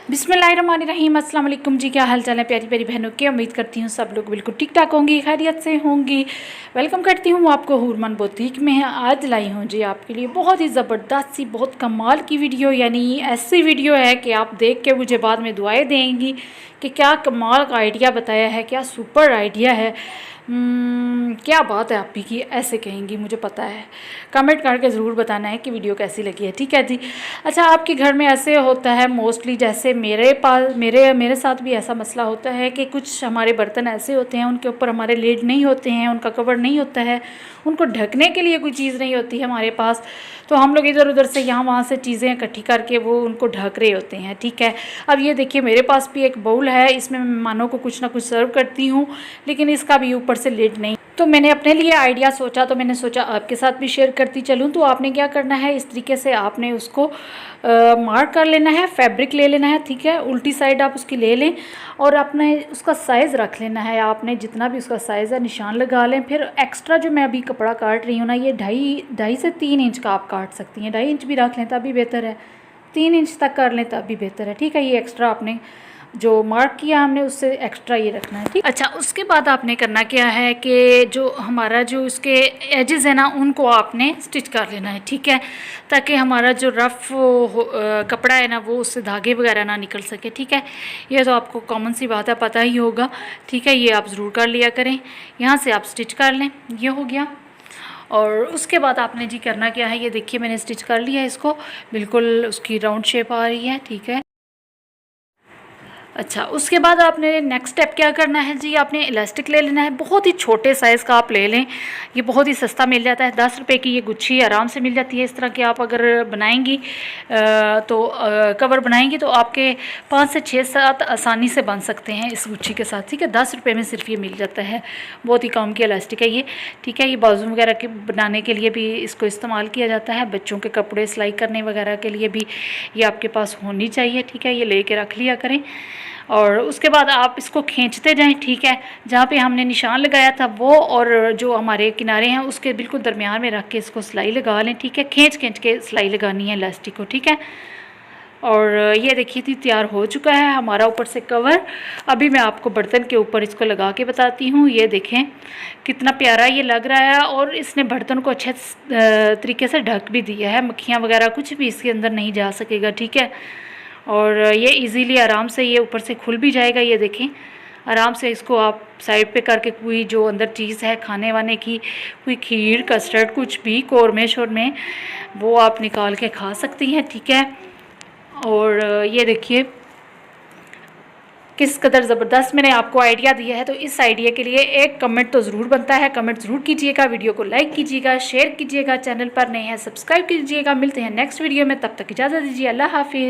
बिस्मिल्लाहिर्रहमानिर्रहीम। अस्सलाम वालेकुम जी, क्या हाल चाल है प्यारी प्यारी बहनों की। उम्मीद करती हूँ सब लोग बिल्कुल ठीक ठाक होंगी, खैरियत से होंगी। वेलकम करती हूँ आपको हुरमान बुटीक में। आज लाई हूँ जी आपके लिए बहुत ही ज़बरदस्त सी, बहुत कमाल की वीडियो। यानी ऐसी वीडियो है कि आप देख के मुझे बाद में दुआएँ देंगी कि क्या कमाल का आइडिया बताया है, क्या सुपर आइडिया है। क्या बात है आपकी की, ऐसे कहेंगी, मुझे पता है। कमेंट करके ज़रूर बताना है कि वीडियो कैसी लगी है, ठीक है जी। अच्छा, आपके घर में ऐसे होता है मोस्टली, जैसे मेरे साथ भी ऐसा मसला होता है कि कुछ हमारे बर्तन ऐसे होते हैं उनके ऊपर हमारे लिड नहीं होते हैं, उनका कवर नहीं होता है, उनको ढकने के लिए कोई चीज़ नहीं होती है हमारे पास। तो हम लोग इधर उधर से यहाँ वहाँ से चीज़ें इकट्ठी करके वो उनको ढक रहे होते हैं, ठीक है। अब ये देखिए, मेरे पास भी एक बाउल है, इसमें मैं मेहमानों को कुछ ना कुछ सर्व करती हूँ, लेकिन इसका भी ऊपर से लिड नहीं। तो मैंने अपने लिए आइडिया सोचा, तो मैंने सोचा आपके साथ भी शेयर करती चलूँ। तो आपने क्या करना है, इस तरीके से आपने उसको मार्क कर लेना है, फैब्रिक ले लेना है, ठीक है। उल्टी साइड आप उसकी ले लें और आपने उसका साइज़ रख लेना है। आपने जितना भी उसका साइज़ है निशान लगा लें। फिर एक्स्ट्रा जो मैं अभी कपड़ा काट रही हूँ ना, ये 2.5 से 3 इंच का आप काट सकती हैं। 2.5 इंच भी रख लें तब भी बेहतर है, 3 इंच तक कर लें तब भी बेहतर है, ठीक है। ये एक्स्ट्रा आपने जो मार्क किया हमने उससे एक्स्ट्रा ये रखना है, ठीक। अच्छा, उसके बाद आपने करना क्या है कि जो हमारा जो उसके एजेस है ना, उनको आपने स्टिच कर लेना है, ठीक है, ताकि हमारा जो रफ़ कपड़ा है ना वो उससे धागे वगैरह ना निकल सके, ठीक है। ये तो आपको कॉमन सी बात है, पता ही होगा, ठीक है। ये आप ज़रूर कर लिया करें। यहाँ से आप स्टिच कर लें, ये हो गया। और उसके बाद आपने जी करना क्या है, ये देखिए मैंने स्टिच कर लिया है इसको, बिल्कुल उसकी राउंड शेप आ रही है, ठीक है। अच्छा, उसके बाद आपने नेक्स्ट स्टेप क्या करना है जी, आपने इलास्टिक ले लेना है। बहुत ही छोटे साइज़ का आप ले लें, ये बहुत ही सस्ता मिल जाता है। 10 रुपये की ये गुच्छी आराम से मिल जाती है। इस तरह की आप अगर बनाएंगी तो कवर बनाएंगी तो आपके 5 से 6-7 आसानी से बन सकते हैं इस गुच्छी के साथ, ठीक है। 10 रुपये में सिर्फ ये मिल जाता है। बहुत ही काम की इलास्टिक है ये, ठीक है। ये बाजू वगैरह के बनाने के लिए भी इसको इस्तेमाल किया जाता है। बच्चों के कपड़े सिलाई करने वगैरह के लिए भी ये आपके पास होनी चाहिए, ठीक है। ये ले कर रख लिया करें और उसके बाद आप इसको खींचते जाएं, ठीक है। जहाँ पे हमने निशान लगाया था वो और जो हमारे किनारे हैं उसके बिल्कुल दरमियान में रख के इसको सिलाई लगा लें, ठीक है। खींच के सिलाई लगानी है इलास्टिक को, ठीक है। और ये देखिए थी, तैयार हो चुका है हमारा ऊपर से कवर। अभी मैं आपको बर्तन के ऊपर इसको लगा के बताती हूँ। ये देखें कितना प्यारा ये लग रहा है और इसने बर्तन को अच्छे तरीके से ढक भी दिया है। मक्खियाँ वगैरह कुछ भी इसके अंदर नहीं जा सकेगा, ठीक है। और ये इजीली आराम से ये ऊपर से खुल भी जाएगा। ये देखें, आराम से इसको आप साइड पे करके कोई जो अंदर चीज़ है खाने वाने की, कोई खीर कस्टर्ड कुछ भी कौरमे शोरमे, वो आप निकाल के खा सकती हैं, ठीक है। और ये देखिए किस कदर ज़बरदस्त मैंने आपको आइडिया दिया है। तो इस आइडिया के लिए एक कमेंट तो ज़रूर बनता है, कमेंट ज़रूर कीजिएगा, वीडियो को लाइक कीजिएगा, शेयर कीजिएगा, चैनल पर नए हैं सब्सक्राइब कीजिएगा। मिलते हैं नेक्स्ट वीडियो में, तब तक इजाज़त दीजिए, अल्लाह हाफिज़।